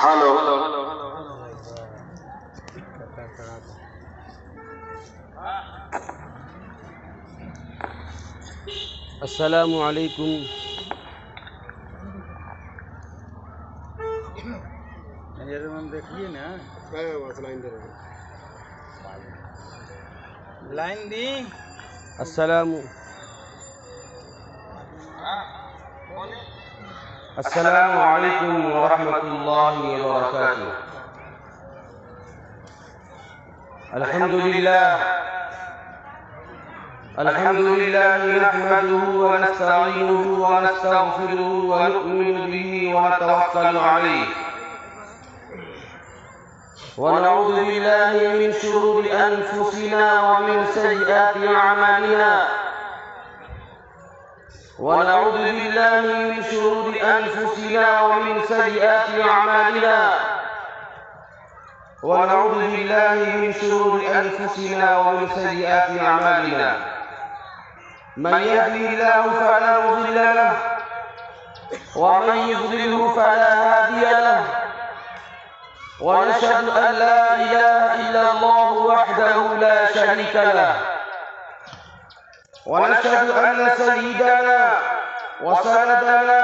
Hello السلام علیکم. دیکھیے نا لائن دی. السلام علیکم ورحمۃ اللہ وبرکاتہ. الحمد للہ نحمده ونستعینه ونستغفره ونؤمن به ونتوکل علیہ ونعوذ بالله من شرور أنفسنا ومن سيئات أعمالنا ونعوذ بالله من شرور أنفسنا ومن سيئات أعمالنا ونعوذ بالله من شرور أنفسنا ومن سيئات أعمالنا من يهده الله فلا مضل له ومن يضلله فلا هادي له ونشهد أن لا إله إلا الله وحده لا شريك له ونشهد أن سيدنا وسندنا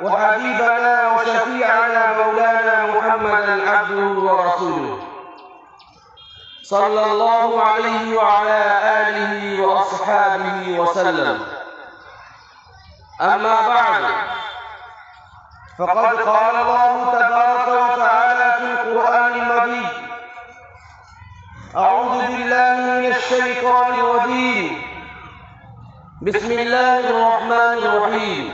وحبيبنا وشفيعنا مولانا محمدا عبده ورسوله صلى الله عليه وعلى آله وأصحابه وسلم. أما بعد فقد قال الله تبارك وتعالى في القرآن المجيد: أعوذ بالله من الشيطان الرجيم، بسم الله الرحمن الرحيم.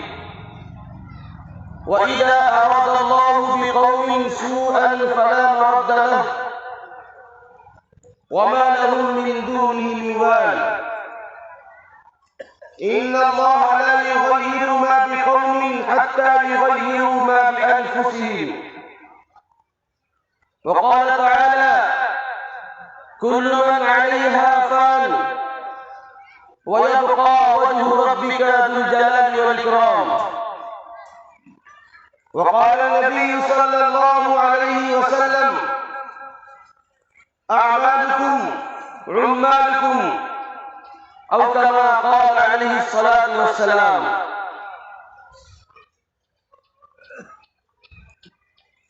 وإذا أراد الله بقوم سوءا فلا مرد له وما لهم من دونه من وال. إن الله لا يغير ما بقوم حتى يغيروا ما بأنفسهم. وقال تعالى: كل من عليها فان ويبقى وجه ربك ذو الجلال والإكرام. وقال النبي صلى الله عليه وسلم: أعمالكم عمالكم، أو كما قال عليه الصلاة والسلام.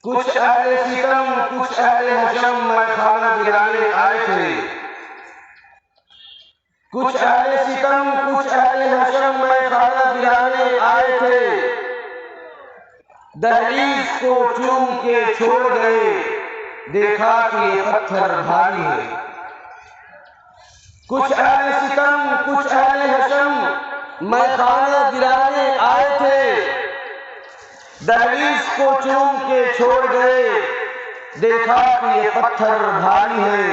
کچھ اہل ستم کچھ اہل حشم میں کھانا دلانے آئے تھے. کچھ اہل ستم کچھ اہل حشم میں کھانا دلانے آئے تھے. دہلیز کو چوم کے چھوڑ گئے، دیکھا کہ یہ پتھر بھاری ہے. کچھ اہل ستم کچھ اہل حشم میں کھانا دلانے آئے تھے. دہلیز کو چوم کے چھوڑ گئے، دیکھا کہ یہ پتھر بھاری ہے.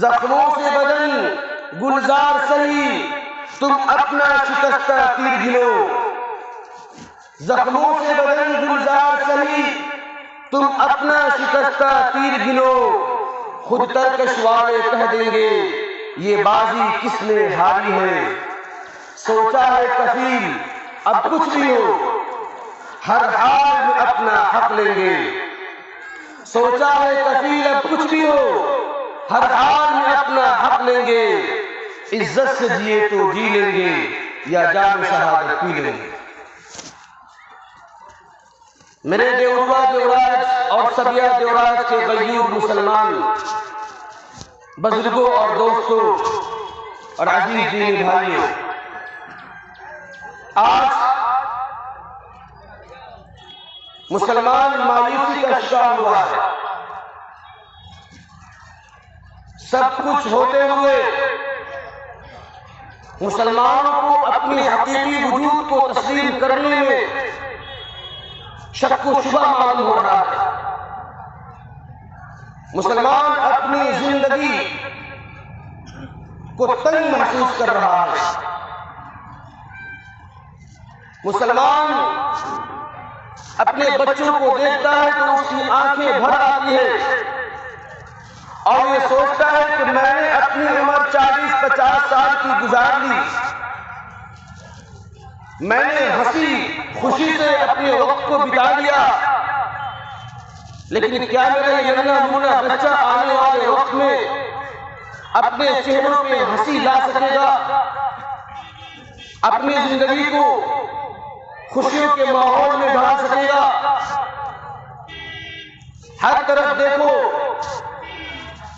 زخموں سے بدن گلزار سہی، تم اپنا شکستہ تیر گنو. زخموں سے بدن گلزار سہی، تم اپنا شکستہ تیر گنو. خود ترکش والے کہہ دیں گے یہ بازی کس نے ہاری ہے. سوچا ہے کفیل اب کچھ بھی ہو، ہر حال میں اپنا حق لیں گے. سوچا ہے کفیل اب کچھ بھی ہو، ہر حال میں اپنا حق لیں گے. عزت سے جیے تو جی لیں گے، یا جان شہادت پی لیں گے. میرے دیوروا دیوراج اور سبیہ دیوراج کے غیور مسلمان بزرگوں اور دوستوں اور عزیز دینی بھائیوں، آج مسلمان مایوسی کا شکار ہوا ہے. سب کچھ ہوتے ہوئے مسلمانوں کو اپنی حقیقی وجود کو تسلیم کرنے میں شک و شبہ معلوم ہو رہا ہے. مسلمان اپنی زندگی کو تنگ محسوس کر رہا ہے. مسلمان اپنے بچوں کو دیکھتا ہے تو اس کی آنکھیں بھر آتی ہیں اور یہ سوچتا ہے کہ میں نے اپنی عمر 40-50 سال کی گزار لی. میں نے ہنسی خوشی سے اپنے وقت کو بتا لیا، لیکن کیا میرا یہ ننھا منھا بچہ آنے والے وقت میں اپنے چہروں پہ ہنسی لا سکے گا؟ اپنی زندگی کو خوشیوں کے ماحول میں ڈال سکے گا؟ ہر طرف دیکھو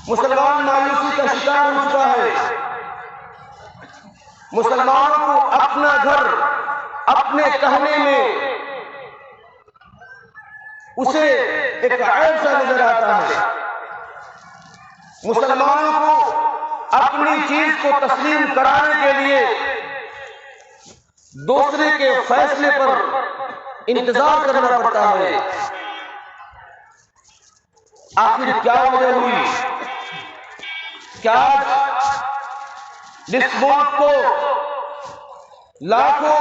مسلمان مایوسی کا شکار ہو چکا ہے۔ مسلمانوں کو اپنا گھر اپنے کہنے میں اسے ایک عیب سا نظر آتا ہے۔ مسلمانوں کو اپنی چیز کو تسلیم کرانے کے لیے دوسرے کے فیصلے پر انتظار کرنا پڑتا ہے۔ آخر کیا وجہ ہوئی کہ آج جس ملک کو لاکھوں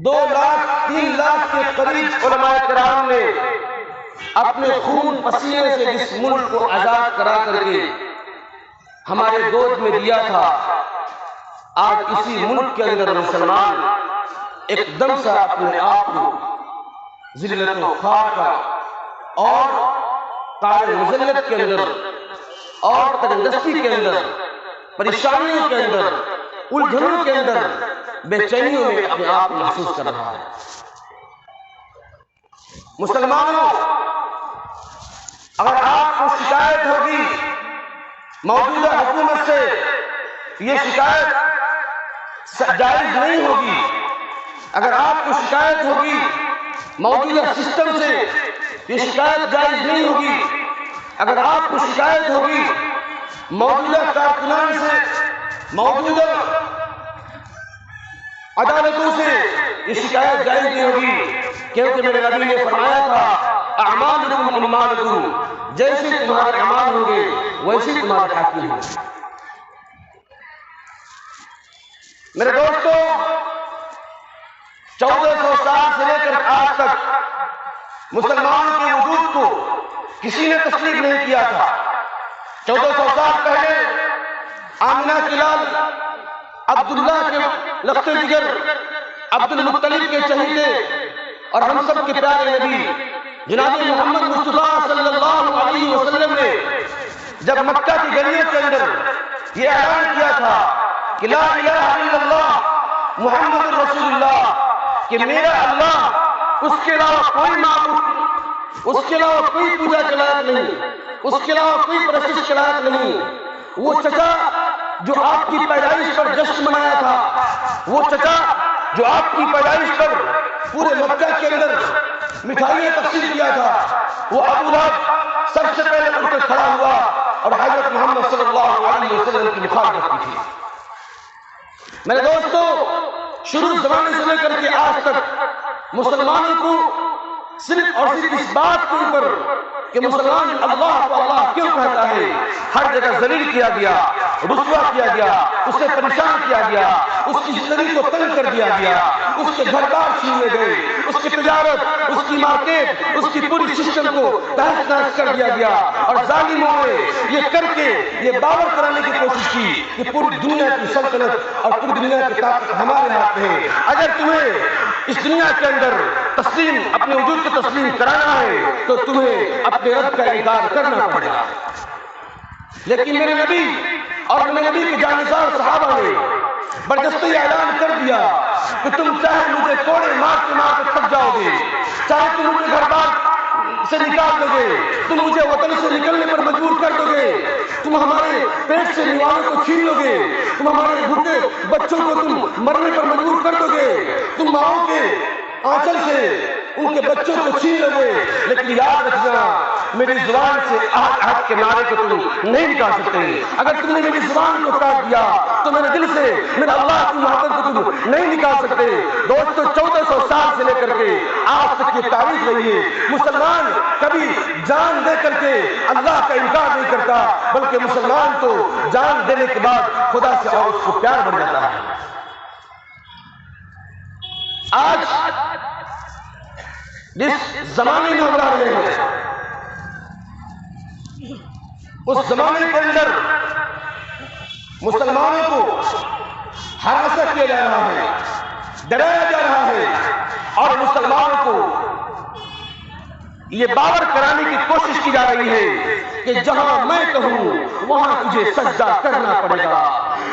2 لاکھ 3 لاکھ کے قریب علماء کرام نے اپنے خون پسینے سے جس ملک کو آزاد کرا کر کے ہمارے گود میں دیا تھا، آج اسی ملک کے اندر مسلمان ایک دم سے اپنے آپ کو ذلت و خوار کا اور قہر مذلت کے اندر اور تنگدستی کے اندر، پریشانیوں کے اندر، الجھنوں کے اندر، بے چینیوں میں اپنے آپ کو محسوس کر رہا ہے۔ مسلمانوں، اگر آپ کو شکایت ہوگی موجودہ حکومت سے، یہ شکایت جائز نہیں ہوگی۔ اگر آپ کو شکایت ہوگی موجودہ سسٹم سے، یہ شکایت جائز نہیں ہوگی۔ اگر آپ کو شکایت ہوگی موجودہ کارکنان سے، موجودہ عدالتوں سے، یہ شکایت جائز نہیں ہوگی، کیونکہ میرے نبی نے فرمایا تھا اعمالکم اعمالکم، جیسے تمہارے اعمال ہوں گے ویسے تمہارے حاکم ہوں گے۔ میرے دوستو، 1400 سال سے لے کر آج تک مسلمانوں کے وجود کو کسی نے تسلیم نہیں کیا تھا۔ 1400 سال پہلے آمنہ کے لال عبداللہ کے لخت جگر، عبد المطلب کے چہیتے اور ہم سب کے پیارے نبی جناب محمد مصطفیٰ صلی اللہ علیہ وسلم نے جب مکہ کی گلیوں کے اندر یہ اعلان کیا تھا کہ لا الہ الا اللہ محمد رسول اللہ، کہ میرا اللہ، اس کے علاوہ کوئی معبود، اس کے علاوہ کوئی پوجا کے لائق نہیں، اس کے علاوہ کوئی پرستش کے لائق نہیں۔ وہ چچا جو آپ کی پیدائش پر جشن منایا تھا، وہ چچا جو آپ کی پیدائش پر پورے مکہ کے اندر مٹھائیاں تقسیم کیا تھا، وہ ابو لہب سب سے پہلے اٹھ کر کھڑا ہوا اور حضرت محمد صلی اللہ علیہ وسلم کی مخالفت کی تھی۔ میرے دوستو، شروع زمانے سے لے کر کے آج تک مسلمانوں کو صرف اور صرف اس بات کے اوپر کہ مسلمان اللہ کو اللہ کیوں کہتا ہے، ہر جگہ ذلیل کیا گیا، رسوا کیا گیا، اسے پریشان کیا گیا، اس کی زندگی کو تنگ کر دیا گیا، اس کے گھر بار چھین لیے گئے، اس کی تجارت، اس کی مارکیٹ، اس کی پوری سسٹم کو تہس نہس کر دیا گیا، اور ظالموں نے یہ کر کے یہ باور کرانے کی کوشش کی کہ پوری دنیا کی سلطنت اور پوری دنیا کی طاقت ہمارے ہاتھ میں ہے۔ اگر تمہیں اس دنیا کے اندر تسلیم، اپنے وجود کو تسلیم کرانا ہے تو تمہیں اپنے رب کا انکار کرنا پڑے گا۔ لیکن میرے نبی اور میرے نبی کے جانشار صحابہ نے بردستی اعلان کر دیا کہ تم چاہے مجھے کوڑے مار کے تھک جاؤ گے، چاہے تم مجھے گھر بار سے نکال دو گے، تم مجھے وطن سے نکلنے پر مجبور کر دو گے، تم ہمارے پیٹ سے نیوالوں کو چھین لو گے، تم ہمارے بھوکے بچوں کو تم مرنے پر مجبور کر دو گے، تم ماؤں کے آنچل سے ان کے بچوں کو چھین لو گے، لیکن یاد رکھنا میری زبان سے آہت آہت کے نعرے کو تم نہیں نکال سکتے۔ اگر تم نے میری زبان کو کاٹ دیا تو میرے دل سے میرا اللہ کی محبت کو تم نہیں نکال سکتے۔ دوستو، 1400 سال سے لے کر کے آج تک یہ تاریخ رہی ہے، مسلمان کبھی جان دے کر کے اللہ کا انکار نہیں کرتا، بلکہ مسلمان تو جان دینے کے بعد خدا سے اور اس کو پیار بن جاتا ہے۔ آج جس زمانے میں ہم رہ رہے ہیں، اس زمانے کے اندر مسلمانوں کو ہراساں کیا جا رہا ہے، ڈرایا جا رہا ہے، اور مسلمانوں کو یہ باور کرانے کی کوشش کی جا رہی ہے کہ جہاں میں کہوں وہاں تجھے سجدہ کرنا پڑے گا.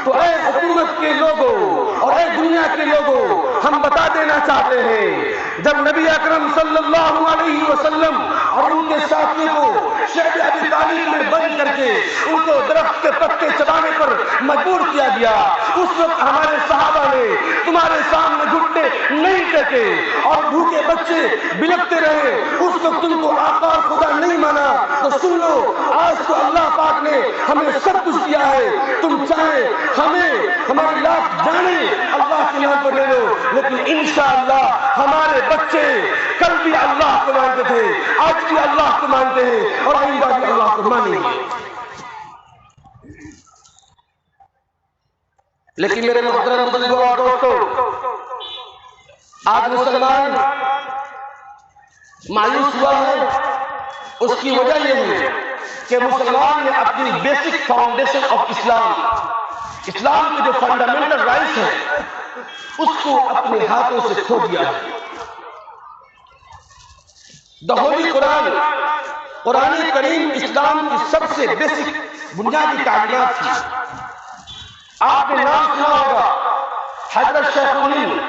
تو اے حکومت کے لوگوں اور اے دنیا کے لوگوں، ہم بتا دینا چاہتے ہیں جب نبی اکرم صلی اللہ علیہ وسلم اور ان کے ساتھیوں کو شہر ابی طالب میں بند کر کے ان کو درخت کے پتے چبانے پر مجبور کیا گیا، اس وقت ہمارے صحابہ نے تمہارے سامنے گھٹنے نہیں ٹیکے اور بھوکے بچے بلکتے رہے. اس وقت تم کو آقا اور خدا نہیں مانا. تو سن لو، آج تو اللہ پاک نے ہمیں سب کچھ دیا ہے. تم چاہے ہمیں ہماری لاکھ جانے اللہ کے نام پر لے لو، لیکن انشاءاللہ ہمارے بچے کل بھی اللہ کو مانتے تھے، آج بھی اللہ کو مانتے ہیں اور آئندہ بھی اللہ کو مانیں گے. لیکن میرے محترم بزرگوں اور دوستوں، آج مسلمان مایوس ہوا ہے. اس کی وجہ یہ ہے کہ مسلمان نے اپنی بیسک فاؤنڈیشن آف اسلام کے جو فنڈامنٹل رائٹس ہیں اس کو اپنے ہاتھوں سے کھو دیا ہے. ہولی قرآن کریم اسلام کی سب سے بیسک بنیادی تعلیمات تھی. آپ نے نام سنا ہوگا حضرت شیخ الہند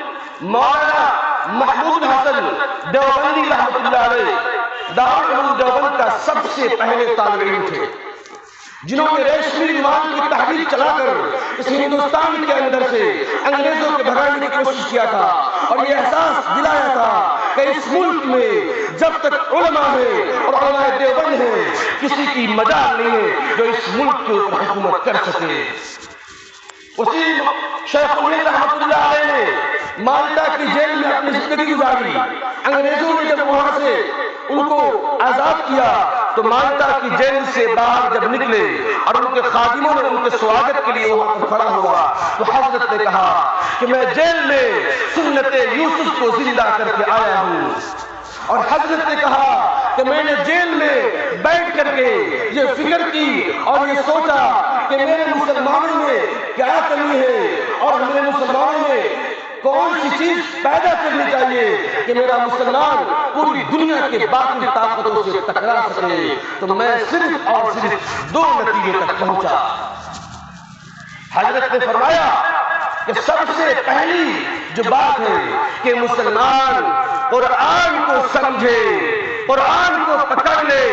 مولانا محمود حسن دیوبندی رحمۃ اللہ علیہ دارالعلوم دیوبند کا سب سے پہلے طالب علم تھے، جنہوں نے ریشمی رومال کی تحریک چلا کر اس ہندوستان کے اندر سے انگریزوں کے بھگانے کی کوشش کیا تھا اور یہ احساس دلایا تھا کہ اس ملک میں جب تک علماء ہیں اور علماء دیوبند ہیں کسی کی مجال نہیں ہے جو اس ملک کے اوپر حکومت کر سکے. اسی شیخ الہند رحمۃ اللہ علیہ نے مالٹا کی جیل میں اپنی زندگی گزاری. انگریزوں نے جب وہاں سے ان کو آزاد کیا تو مالٹا کی جیل سے باہر جب نکلے اور ان کے خادموں نے ان کے سواگت کے لیے وہاں پر کھڑا ہوا تو حضرت نے کہا کہ میں جیل میں سنت یوسف کو زندہ کر کے آیا ہوں. اور حضرت نے کہا کہ میں نے جیل میں بیٹھ کر کے یہ فکر کی اور یہ سوچا کہ میرے مسلمانوں میں کیا کمی ہے اور میرے مسلمانوں میں کون سی چیز پیدا کرنی چاہیے کہ میرا مسلمان پوری دنیا کے باطل طاقتوں سے ٹکرا سکے. تو میں صرف اور صرف دو نتیجے تک پہنچا. حضرت نے فرمایا کہ سب سے پہلی جو بات ہے کہ مسلمان قرآن کو سمجھے، قرآن کو پکڑ لے،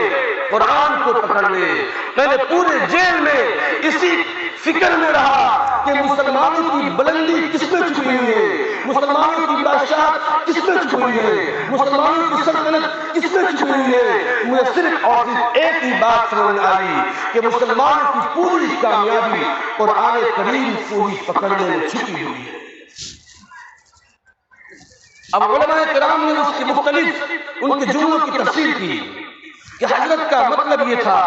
قرآن کو پکڑ لے. میں نے پورے جیل میں اسی فکر میں رہا کہ مسلمانوں کی بلندی کس میں چھپی ہوئی ہے، مسلمانوں کی بادشاہت کس میں چھپی ہوئی ہے، مسلمانوں کی سلطنت کس میں چھپی ہوئی ہے. مجھے صرف اور صرف ایک ہی بات سمجھ آئی کہ مسلمانوں کی پوری کامیابی قرآن کریم پوری پکڑنے میں چھپی ہوئی ہے. اب علماء کرام نے اس کی مختلف ان کے جملوں کی تفسیر کی کہ حضرت کا مطلب یہ تھا.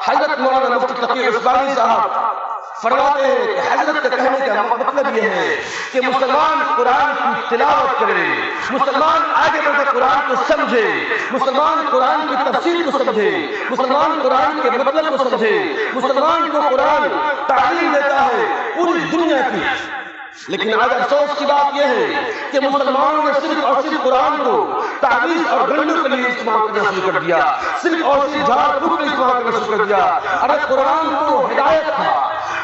حضرت مولانا مفتی تقی عثمانی صاحب فرماتے ہیں کہ حضرت کے کہنے کا مطلب یہ ہے کہ مسلمان قرآن کی تلاوت کرے، مسلمان آگے بڑھ کے قرآن کو سمجھے، مسلمان قرآن کی تفسیر کو سمجھے، مسلمان قرآن کے مطلب کو سمجھے. مسلمان کو قرآن تعلیم دیتا ہے پوری دنیا کی. لیکن آج افسوس کی بات یہ ہے کہ مسلمانوں نے صرف اور صرف قرآن کو تعویذ اور گنڈوں کے لیے استعمال کرنا شروع کر دیا، صرف اور صرف جھاڑ پھوک کے لیے استعمال کرنا شروع کر دیا. ارے قرآن تو ہدایت تھا،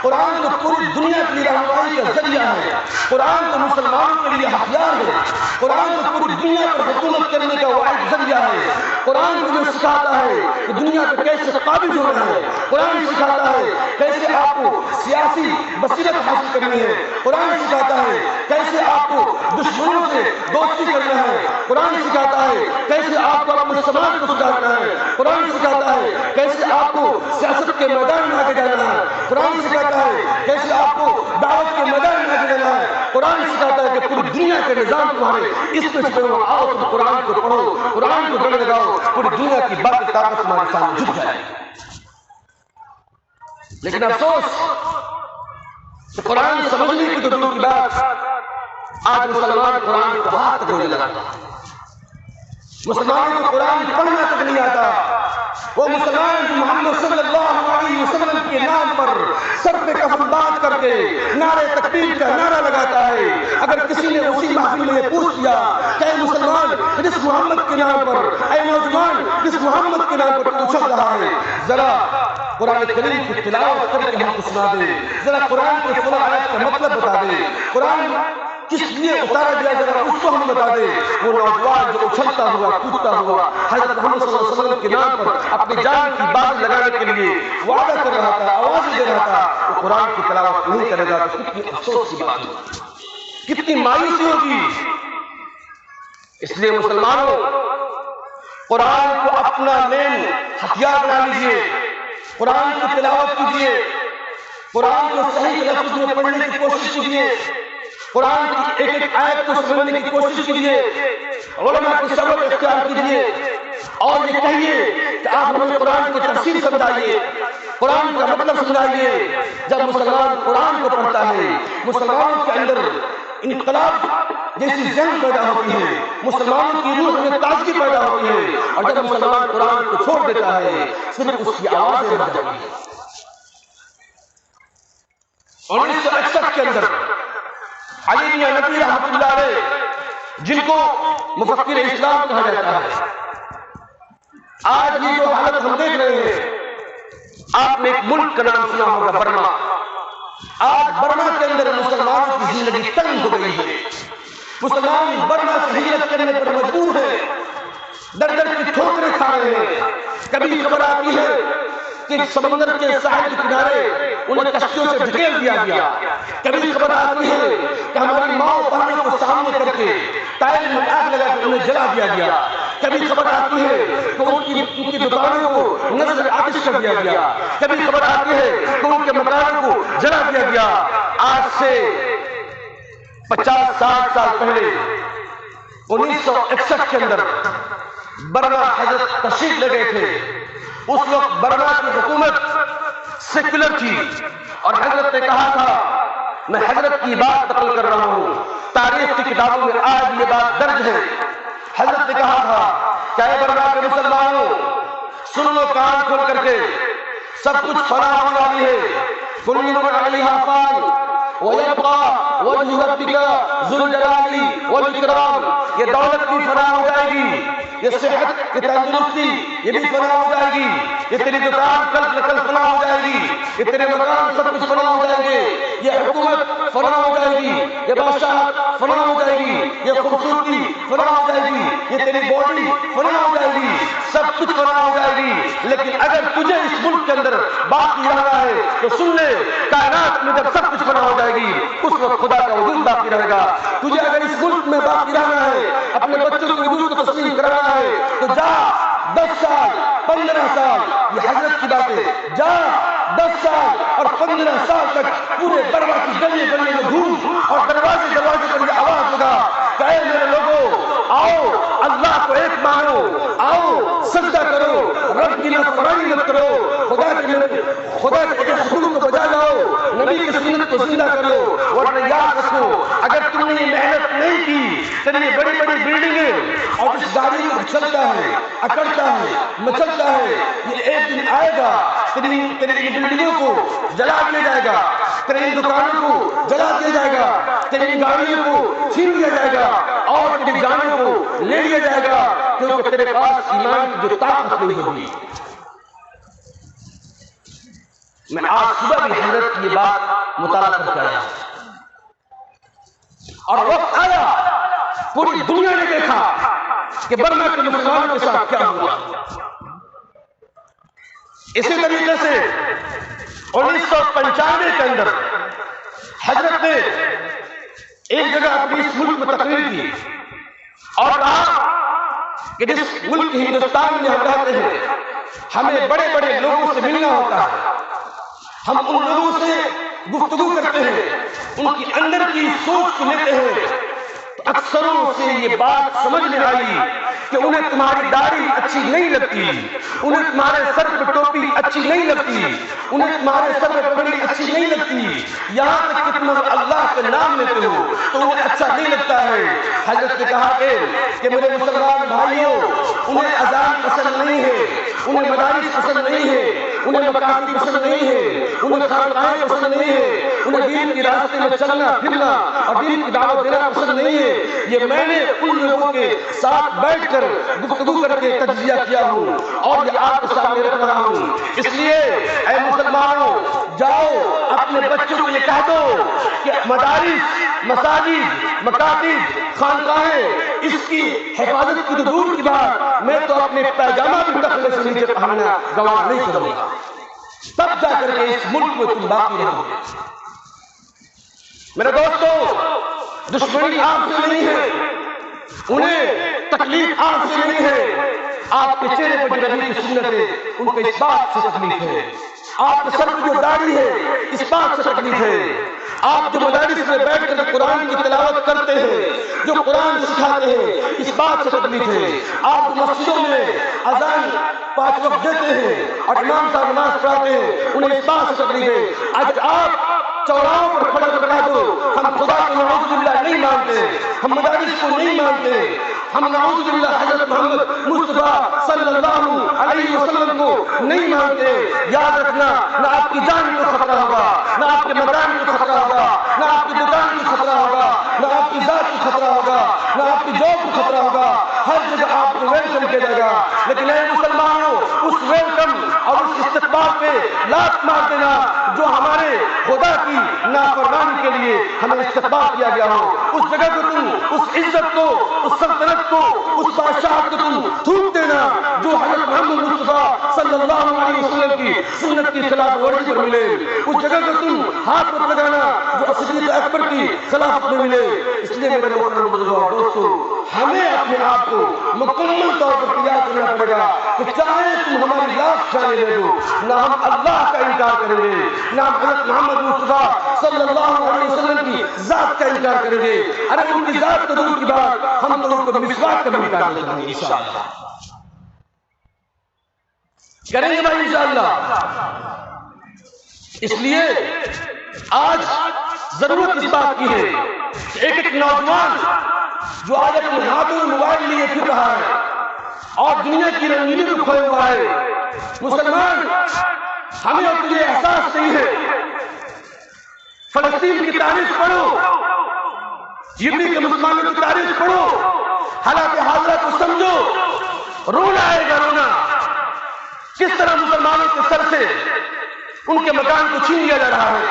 قرآن تو پوری دنیا کے لیے رہنمائی کا ذریعہ ہے، قرآن تو مسلمانوں کے لیے ہتھیار ہے، قرآن تو پوری دنیا پر حکومت کرنے کا واحد ذریعہ ہے. قرآن تمہیں سکھاتا ہے کہ دنیا پہ کیسے قابض ہونا ہے، قرآن سکھاتا ہے کیسے آپ کو سیاسی بصیرت حاصل کرنی ہے، قرآن سکھاتا ہے کیسے آپ کو دشمنوں سے دوستی کرنا ہے، قرآن سکھاتا ہے کیسے آپ کو اپنے سماج کو سدھارنا ہے، قرآن سکھاتا ہے کیسے آپ کو سیاست کے میدان میں آگے جانا ہے، قرآن سکھاتا ہے کیسے آپ کو دعوت کے میدان میں آگے جانا ہے، قرآن سکھاتا ہے کہ پوری دنیا کے نظام تمہارے اس میں چھپے ہو. آؤ تم قرآن کو پڑھو، قرآن کو گلے لگاؤ، پوری دنیا کی باقی طاقت تمہارے سامنے جھک جائے. لیکن افسوس کہ قرآن سمجھنے کی تو دور کی بات، آج مسلمان قرآن کو ہاتھ تک نہیں لگاتا، مسلمانوں کو قرآن پڑھنا تک نہیں آتا. وہ مسلمان جو محمد صلی اللہ علیہ وسلم کے نام پر سر پہ کفن باندھ کر کے نعرے تکبیر کا نعرہ لگاتا ہے، اگر کسی نے اسی محفل میں یہ پوچھ لیا کہ اے مسلمان جس محمد کے نام پر، اے نوجوان جس محمد کے نام پر تو اچھل رہا ہے، ذرا قرآن کریم کی تلاوت کر کے ہم کو سنا دے، ذرا قرآن کے فلاں آیت کا مطلب بتا دے، قرآن کس لیے اتارا گیا ذرا اس کو ہم بتا دے۔ وہ نوجوان جو اچھلتا ہوا کودتا ہوا حضرت محمد صلی اللہ علیہ وسلم کے نام پر اپنی جان کی بات لگانے کے لیے وعدہ کر رہا تھا، آواز دے رہا تھا، وہ قرآن کی تلاوت نہیں کرے گا تو کتنی افسوس کی بات ہوگی، کتنی مایوسی ہوگی۔ اس لیے مسلمانوں، قرآن کو اپنا مین ہتھیار بنا لیجیے، قرآن کی تلاوت کیجیے، قرآن کو صحیح لفظ میں پڑھنے کی کوشش کیجیے، قرآن کی ایک ایک آیت کو سمجھنے کی کوشش کیجیے، علماء کے سبق اختیار کیجیے، اور یہ کہیے کہ آپ ہمیں قرآن کی تفسیر سمجھائیے، قرآن کا مطلب سمجھائیے۔ جب مسلمان قرآن کو پڑھتا ہے، مسلمانوں کے اندر انقلاب جیسی ذہن پیدا ہوتی ہے، مسلمانوں کی روح میں تازگی پیدا ہوتی ہے، اور جب مسلمان قرآن کو چھوڑ دیتا ہے صرف اس کی آوازیں رہ جاتی ہیں۔ 1961 کے اندر علی میاں ندوی رحمۃ اللہ علیہ، جن کو مفکر اسلام کہا جاتا ہے، آج یہ جو حالت ہم دیکھ رہے ہیں، آپ نے ایک ملک کا نام سنا ہوگا، برما۔ آج برما کے اندر مسلمانوں کی زندگی تنگ ہو گئی ہے، مسلمان برما سے ہجرت کرنے پر مجبور ہے، در در کی ٹھوکریں کھا رہے ہیں۔ کبھی خبر آتی ہے کہ سمندر کے ساحل کے کنارے انہیں کشتیوں سے دھکیل دیا گیا، کبھی خبر آتی ہے کہ ہماری ماں بہنوں کو سامنے کر کے ٹائر میں آگ لگا کے انہیں جلا دیا گیا، کبھی خبر آتی ہے کہ ان کی دکانوں کو نظر آتش کر دیا گیا، کبھی خبر آتی ہے کہ ان کے مکانوں کو جلا دیا گیا۔ آج سے 50-60 سال پہلے 1961 کے اندر برما حضرت تشریف لے گئے تھے۔ اس وقت برما کی حکومت سیکولر تھی، اور حضرت نے کہا تھا، میں حضرت کی بات نقل کر رہا ہوں، تاریخ کی کتابوں میں آج یہ بات درج ہے۔ حضرت نے کہا تھا کہ اے برما کے مسلمانوں، سن لو کان کھول کر کے، سب کچھ فنا ہونے والی ہے، کل من علیہا فان وَيَبْقَى وَجْهُ رَبِّكَ ذُو الْجَلَالِ وَالْإِكْرَامِ۔ یہ دولت بھی فنا ہو جائے گی، یہ صحت، یہ تندرستی، یہ بھی فنا ہو جائے گی، یہ تیری دکان کل فنا ہو جائے گی، یہ تیرے مکان سب کچھ فنا ہو جائیں گے، یہ حکومت فنا ہو جائے گی، یہ بادشاہت فنا ہو جائے گی، یہ خوبصورتی فنا ہو جائے گی، یہ تیری باڈی فنا ہو جائے گی، سب کچھ فنا ہو جائے گی۔ لیکن اگر تجھے اس ملک کے اندر باقی رہنا ہے تو سن لے، کائنات میں جب سب کچھ فنا ہو جائے گی اس وقت خدا کا وجود باقی رہے گا۔ تجھے اگر اس ملک میں باقی رہنا ہے، اپنے بچوں کے وجود کو تسلیم کرانا ہے تو جا 10 سال 15 سال، یہ حضرت کی بات ہے، جا 10 سال اور 15 سال تک پورے برما کی گلی گلی میں گھوم اور دروازے پر یہ آواز لگا کہ اے میرے لوگوں، آؤ اللہ کو ایک مانو، آؤ سجدہ کرو، رب کی نافرمانی مت کرو، خدا کے حکم کو بجا لاؤ، نبی کی سنت کو زندہ کرو، ورنہ یاد رکھو اگر تم نے یہ محنت نہیں کی، تیری بڑی بڑی بلڈنگیں اور اس گاڑی کو چلتا ہے، اکڑتا ہے، مچلتا ہے، یہ ایک دن آئے گا تیری بلڈنگوں کو جلا دیا جائے گا، تیری دکانوں کو جلا دیا جائے گا، تیری گاڑیوں کو چھین لیا جائے گا، اور تیری جانوں کو لے لیا جائے گا، کیونکہ تیرے پاس ایمان کی جو طاقت نہیں ہوگی۔ میں آج صبح بھی حضرت کی یہ بات مطالعہ کر کے آیا، اور وقت آیا پوری دنیا نے دیکھا کہ برما کے مسلمانوں کے ساتھ کیا ہوا۔ اسی طریقے سے 1995 کے اندر حضرت نے ایک جگہ اپنی اس ملک میں تقریر کی اور کہا کہ جس ملک ہندوستان میں ہم رہتے ہیں، ہمیں بڑے بڑے لوگوں سے ملنا ہوتا ہے، ہم ان لوگوں سے گفتگو کرتے ہیں، ان کی اندر کی سوچ کو لیتے ہیں، تو اکثروں سے یہ بات سمجھ میں آئی کہ انہیں تمہاری داڑھی اچھی نہیں لگتی، انہیں تمہارے سر پہ ٹوپی اچھی نہیں لگتی، انہیں تمہارے سر پہ پگڑی اچھی نہیں لگتی، یہاں تک کہ تم اللہ کے نام لیتے ہو تو انہیں اچھا نہیں لگتا ہے۔ حضرت نے کہا کہ میرے مسلمان بھائیوں، انہیں اذان پسند نہیں ہے، انہیں مدارس پسند نہیں ہے، انہیں مکاتب پسند نہیں ہے، انہیں خانقاہیں پسند نہیں ہے، انہیں دین کی راستے میں چلنا پھرنا اور دین کی دعوت دینا پسند نہیں ہے، یہ میں نے ان لوگوں کے ساتھ بیٹھ کر گفتگو کر کے تجزیہ کیا ہوں اور یہ آپ کے سامنے رکھ رہا ہوں۔ اس لیے اے مسلمانوں، جاؤ اپنے بچوں کو یہ کہہ دو کہ مدارس، مساجد، مکاتب، خانقاہیں، اس کی حفاظت کی تو دور کی بات، میں تو اپنے پیجامہ بھی ٹخنے سے نیچے پہننا گوارا نہیں کروں گا، تب جا کر کے اس ملک میں تم باقی رہو گے۔ میرے دوستو، دشمنی آپ سے نہیں ہے، انہیں تکلیف آپ سے نہیں ہے، آپ کے چہرے پر جو نبی کی سنت ہے ان کو اس بات سے تکلیف ہے، آپ کے سر پر جو داڑھی ہے اس بات سے تکلیف ہے، آپ جو مدارس میں بیٹھ کر قرآن کی تلاوت کرتے ہیں، جو قرآن سکھاتے ہیں، اس بات سے تکلیف ہے، آپ جو مسجدوں میں اذان 5 وقت دیتے ہیں اور امام صاحب نماز پڑھاتے ہیں، انہیں اس بات سے تکلیف ہے۔ آج آپ چوراہوں پر کھڑا کر کہہ دو ہم خدا کو نعوذ باللہ نہیں مانتے، ہم مدارس کو نہیں مانتے، ہم نعوذ باللہ حضرت محمد مصطفیٰ صلی اللہ علیہ وسلم کو نہیں مانتے، یاد رکھنا نہ آپ کی جان کو خطرہ ہوگا، نہ آپ کے مکان کو خطرہ ہوگا، نہ آپ کی دکان کو خطرہ ہوگا، نہ آپ کی ذات کو خطرہ ہوگا، نہ آپ کی جاب کو خطرہ ہوگا، ہر جگہ آپ کو ویلکم کیا جائے گا۔ لیکن اے مسلمانوں، اس ویلکم اور اس استقبال پہ لات مار دینا جو ہمارے خدا کی نافرمانی کے لیے ہمیں استقبال کیا گیا ہو، اس جگہ کو تم، اس عزت کو، اس سلطنت کو، اس بادشاہت کو تم تھوک دینا جو حضرت محمد مصطفیٰ صلی اللہ علیہ وسلم کی سنت کی خلاف ورزی پر ملے، اس جگہ کو تم ہاتھ مت لگانا جو صدیق اکبر کی خلافت میں ملے۔ اس لیے میرے محترم بزرگوں اور دوستوں، ہمیں اپنے آپ کو مکمل طور پر تیار کرنا پڑے گا کہ چاہے تم ہماری لاکھ جانیں لے دو، نہ ہم اللہ کا انکار کریں گے، نہ ہم حضرت محمد مصطفیٰ صلی اللہ علیہ وسلم کی ذات کا انکار کریں گے۔ ارے ان کی ذات تو دور کی بات، ہم تو ان کو مسواک کا بھی انکار نہیں کریں گے انشاءاللہ، کریں گے بھائی انشاءاللہ۔ اس لیے آج ضرورت اس بات کی ہے کہ ایک نوجوان جو آج اپنے ہاتھوں میں موبائل لیے پھر رہا ہے اور دنیا کی رنگینی میں کھویا ہوا ہے، مسلمان ہمیں اور تجھے احساس نہیں ہے، فلسطین کی تاریخ پڑھو، یمنی کے مسلمانوں کی تاریخ پڑھو، حالات حاضرہ کو سمجھو، رونا آئے گا رونا، کس طرح مسلمانوں کے سر سے ان کے مکان کو چھین لیا جا رہا ہے،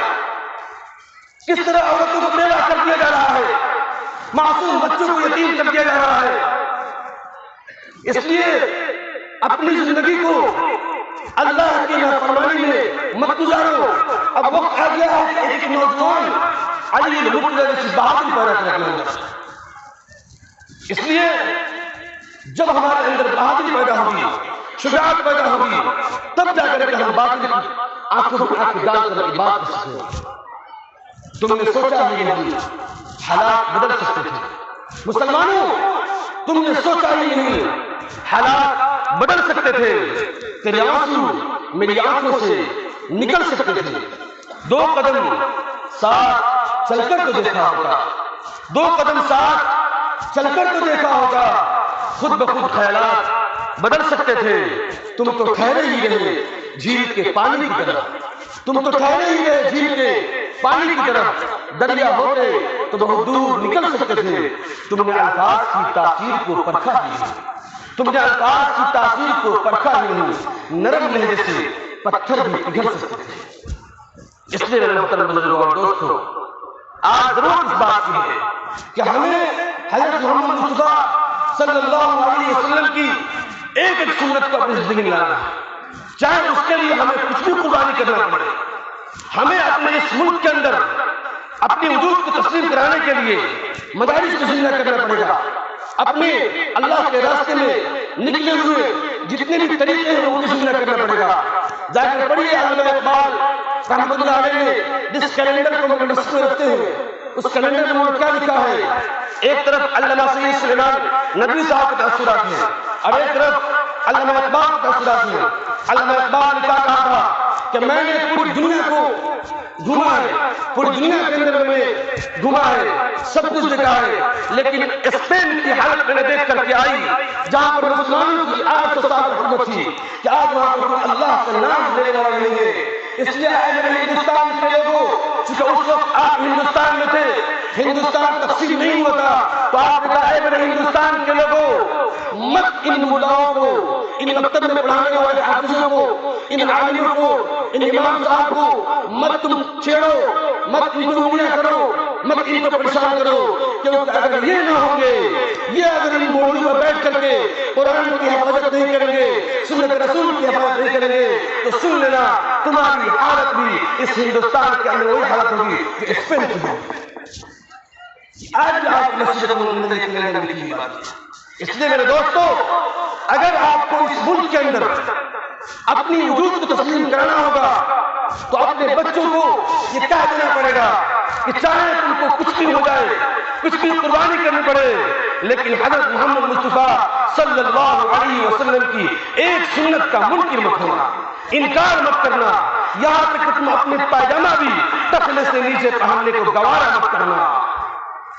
کس طرح عورتوں کو بیوہ کر دیا جا رہا ہے، معصوم بچوں کو یتیم کر دیا جا رہا ہے۔ اس لیے اپنی زندگی کو اللہ کی نافرمانی میں مت گزارو۔ اب وقت آ گیا ہے کہ ایک نوجوان علی المرتضیٰ جیسی بہادری پیدا کرنا ہوگا۔ اس لیے جب ہمارے اندر بہادری پیدا ہوگی، شجاعت پیدا ہوگی، تب جا کر کے ہم باطل کی آنکھوں پر آنکھ ڈال کر کی بات کر سکتے ہیں۔ تم نے سوچا ہی نہیں حالات بدل سکتے تھے، مسلمانوں تم نے سوچا ہی نہیں حالات بدل سکتے تھے، تیرے آنسو میری آنکھوں سے نکل سکتے تھے۔ 2 قدم ساتھ چل کر تو دیکھا ہوگا، 2 قدم ساتھ چل کر تو دیکھا ہوگا، خود بخود خیالات بدل سکتے تھے۔ تم تو ٹھہرے ہی رہے جھیل کے پانی کی طرح، تم تو ٹھہرے ہی رہے جھیل کے پانی کی طرف، دریا ہوتے تو بہت دور نکل سکتے تھے۔ تم نے الفاظ کی تاثیر کو پرکھا نہیں، تم نے الفاظ کی تاثیر کو پرکھا نہیں، نرم لہجے سے پتھر بھی پگھل سکتے تھے۔ اس لیے میرے محترم بزرگوں اور دوستوں، آج ضرورت اس بات کی ہے کہ ہمیں حضرت محمد مصطفیٰ صلی اللہ علیہ وسلم کی ایک ایک سنت کو اپنی زندگی میں لانا ہے، چاہے اس کے لیے ہمیں کچھ بھی قربانی کرنا پڑے۔ ہمیں اپنے اس ملک کے اندر اپنے وجود کو تسلیم کرانے کے لیے مدارس کو زندہ کرنا پڑے گا، اپنے اللہ کے راستے میں نکلے ہوئے جتنے بھی طریقے ہیں ان کو زندہ کرنا پڑے گا۔ جا کر پڑھیے علامہ اقبال رحمۃ اللہ علیہ نے جس کیلنڈر کو مسجد میں رکھتے ہیں، اس کیلنڈر میں کیا لکھا ہے؟ ایک طرف علامہ سید سلیمان ندوی صاحب کے تاثرات ہیں اور ایک طرف علامہ اقبال کے تاثرات ہیں۔ علامہ اقبال نے کہا تھا کہ میں نے پوری دنیا کو گھوما ہے، پوری دنیا کے اندر میں گھوما ہے، سب کچھ دیکھا ہے، لیکن اسپین کی حالت میں نے دیکھ کر کے آئی جہاں پر مسلمانوں کی آج تو صاحب حکومت تھی کہ آج وہاں پر اللہ کا نام لینے والا نہیں ہے۔ اس لیے اے میرے ہندوستان کے لوگوں، چونکہ اس وقت آپ ہندوستان میں تھے، ہندوستان تقسیم نہیں ہوا تھا، تو آپ ہندوستان کے لوگوں مت ان ملاؤں کو، ان مکتب میں پڑھانے والے حافظوں کو، ان عالموں کو، ان امام صاحب کو مت تم چھیڑو، مت ان کو انگلیاں کرو، مت ان کو پریشان کرو، کیونکہ اگر یہ نہ ہوں گے، یہ اگر ان موضوع پر بیٹھ کر کے قرآن کی حفاظت نہیں کریں گے، سنت رسول کی حفاظت نہیں کریں گے، تو سن لینا تمہاری حالت بھی اس ہندوستان کے اندر وہی حالت ہوگی جو اسپین کی ہوگی۔ آج آپ مسجد میں لکھی بات ہے۔ اس لیے میرے دوستو، اگر آپ کو اس ملک کے اندر اپنی وجود کو تسلیم کرنا ہوگا تو اپنے بچوں کو یہ کہہ دینا پڑے گا کہ چاہے تم کو کچھ بھی ہو جائے، کچھ بھی قربانی کرنی پڑے، لیکن حضرت محمد مصطفیٰ صلی اللہ علیہ وسلم کی ایک سنت کا منکر مت ہونا، انکار مت کرنا، یہاں تک کہ تم اپنے پائجامہ بھی ٹخنے سے نیچے پہننے کو گوارا مت کرنا،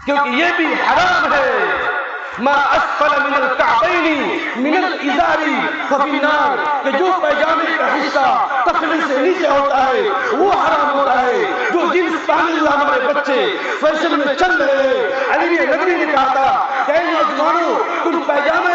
کیونکہ یہ بھی حرام ہے۔ ما اسفل من الكعبین من الازار ففی النار، کہ جو پیجامے کا حصہ ٹخنے سے نیچے ہوتا ہے وہ حرام ہوتا ہے۔ جو جنس پہنے ہوئے ہمارے بچے فیشن میں چل رہے ہیں، علی نبی نے کہا تھا کہ اے نوجوانوں، تم پیجامے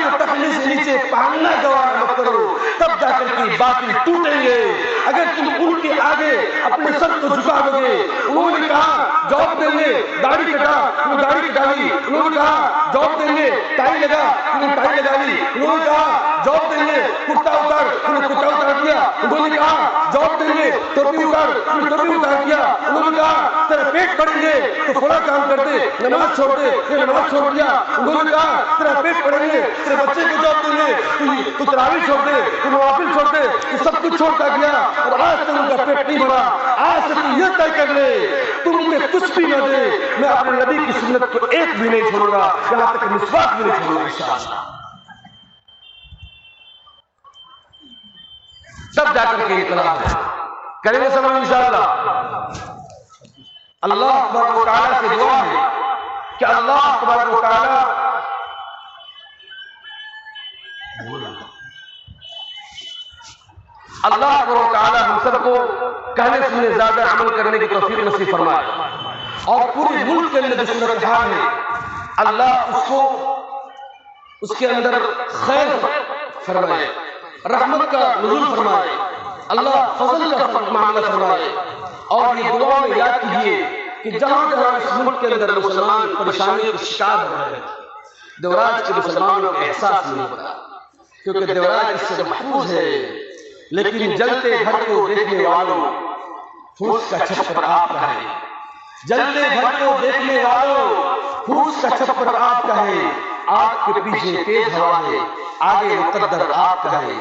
کو ٹخنے سے نیچے پہننا گوارا مت کرو، تب جا کر کے باطل ٹوٹیں گے۔ اگر تم ان کے آگے اپنے سر کو جھکا دو گے، انہوں نے کہا جواب دیں گے داڑھی کٹا، تم داڑھی کٹا لی، انہوں نے کہا جواب دیں گے ٹائی لگا، تم ٹائی لگا لی، انہوں نے کہا جواب دیں گے کرتا اتار، تم نے کرتا اتار دیا، انہوں نے کہا جواب دیں گے ٹوپی اتار، تم نے ٹوپی اتار دیا، انہوں نے کہا تیرا پیٹ پڑیں گے تو تھوڑا کام کر دے، نماز چھوڑ دے، یہ نماز چھوڑ دیا، انہوں نے کہا تیرا پیٹ پڑیں گے، تیرے بچے کو جواب دیں گے تو تراویح چھوڑ دے، تو نوافل چھوڑ دے، تو سب کچھ چھوڑتا گیا اور آج تک ان کا پیٹ نہیں بھرا۔ آج سے تو یہ طے کر لے تم میں کچھ بھی نہ دے، میں اپنے نبی کی سنت کو ایک بھی نہیں چھوڑوں گا، یہاں تک مسواک بھی نہیں چھوڑوں گا انشاءاللہ۔ تب جا کر کے انقلاب ہے، کریں گے سب انشاءاللہ۔ اللہ تبارک و تعالیٰ سے دعا ہے کہ اللہ تبارک و تعالیٰ ہم سب کو کہنے سننے زیادہ عمل کرنے کی توفیق نصیب فرمائے، اور پورے ملک کے اندر جو صورتحال ہے اللہ اس کے اندر خیر فرمائے، رحمت کا نزول فرمائے، اللہ فضل کا معاملہ فرمائے۔ اور یہ دعا میں یاد کیجئے کہ جہاں جہاں اس ملک کے اندر مسلمان پریشانی کا شکار ہو رہے ہیں، دیوراج کے مسلمانوں کا احساس نہیں ہوتا، کیونکہ دیوراج اس سے محفوظ ہے، لیکن جلتے گھر کو دیکھنے والوں پھوس کا چھپر آپ کا ہے، جلتے گھر کو دیکھنے والوں پھوس کا چھپر آپ کا ہے، آپ کے پیچھے تیز ہوا ہے، آگے مقدر آپ کا ہے۔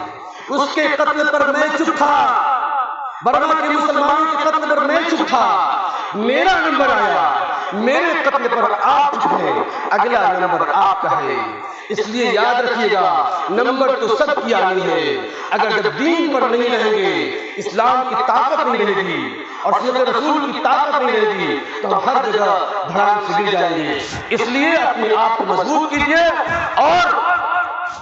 اس کے قتل پر میں چپ تھا، برما کے مسلمانوں کے قتل پر میں چپ تھا، میرا نمبر آیا، میرے قتل پر آپ چپ ہیں، اگلا نمبر آپ کا ہے۔ اس لیے یاد رکھیے گا نمبر تو سب کی آنی ہے، اگر جب دین پر نہیں رہیں گے، اسلام کی طاقت نہیں رہے گی اور سنت رسول کی طاقت نہیں رہے گی تو ہم ہر جگہ دھڑام سے گر جائیں گے۔ اس لیے اپنے آپ کو مضبوط کیجئے اور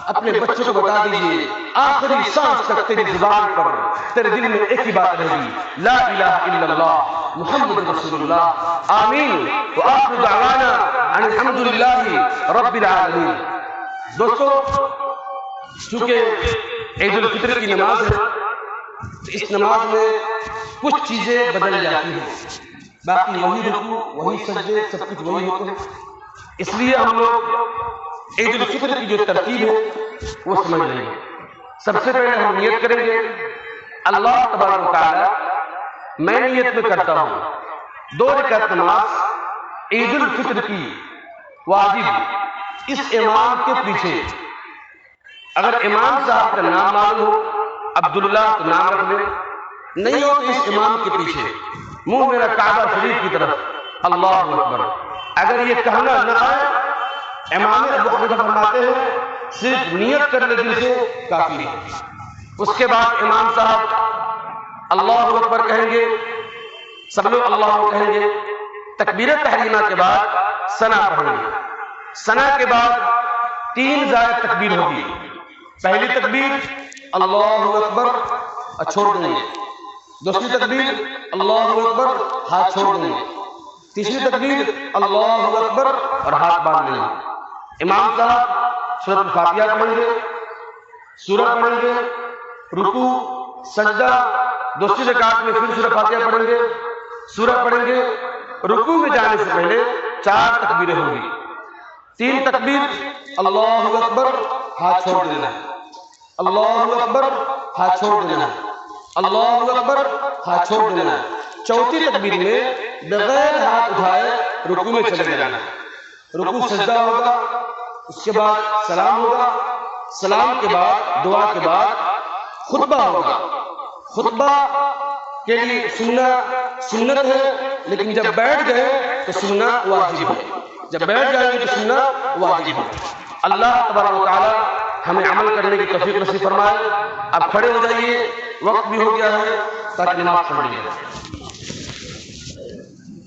اپنے بچوں کو بتا دیجئے آخری سانس تک تیری زبان پر تیرے دل میں ایک ہی بات رہے گی، لا الہ الا اللہ محمد رسول اللہ۔ آمین وآخر دعوانا ان الحمدللہ رب العالمین۔ دوستو، چونکہ عید الفطر کی نماز ہے، اس نماز میں کچھ چیزیں بدل جاتی ہیں، باقی وہی رکوع وہی سجدے سب کچھ وہی ہوتے ہیں۔ اس لیے ہم لوگ عید الفطر کی جو ترتیب ہے وہ سمجھ لیں گے۔ سب سے پہلے ہم نیت کریں گے اللہ تبارک و تعالی میں نیت میں کرتا ہوں 2 رکعت نماز عید الفطر کی واجب اس امام کے پیچھے، اگر امام صاحب کا نام معلوم ہو عبداللہ تو نام رکھ لیں، نہیں ہو تو اس امام کے پیچھے منہ میرا کعبہ شریف کی طرف اللہ اکبر۔ اگر یہ کہنا نہ آئے، امام ابو حنیفہ فرماتے ہیں صرف نیت کرنے دل سے کافی ہے۔ اس کے بعد امام صاحب اللہ اکبر کہیں گے، سب لوگ اللہ کہیں گے، تکبیر تحریمہ کے بعد ثنا پڑھیں گے، ثنا کے بعد 3 زائد تکبیر ہوگی۔ پہلی تکبیر اللہ اکبر چھوڑ دیں گے، دوسری تکبیر اللہ اکبر ہاتھ چھوڑ دیں گے، تیسری تکبیر اللہ اکبر اور ہاتھ باندھ لیں گے، امام صاحب سورۃ الفاتحہ پڑھیں گے، سورہ پڑھیں گے، رکوع، سجدہ، دوسری رکعت میں پھر سورہ فاتحہ پڑھیں گے، سورہ پڑھیں گے، رکوع میں جانے سے پہلے 4 تکبیریں ہوں گی۔ 3 تکبیر، اللہ اکبر، ہاتھ چھوڑ دینا ہے، اللہ اکبر، ہاتھ چھوڑ دینا ہے، اللہ اکبر، ہاتھ چھوڑ دینا ہے۔ چوتھی تکبیر میں بغیر ہاتھ اٹھائے رکوع میں چلے جانا ہے۔ رکوع سجدہ ہوگا، اس کے بعد سلام ہوگا، سلام کے بعد دعا کے بعد خطبہ ہوگا۔ خطبہ کے لیے سننا سنت ہے، لیکن جب بیٹھ گئے تو سننا واجب ہے، جب بیٹھ جائیں گے تو سننا واجب ہے۔ اللہ تبارک و تعالی ہمیں عمل کرنے کی توفیق نصیب فرمائے۔ اب کھڑے ہو جائیے، وقت بھی ہو گیا ہے تاکہ نماز پڑھ لیں۔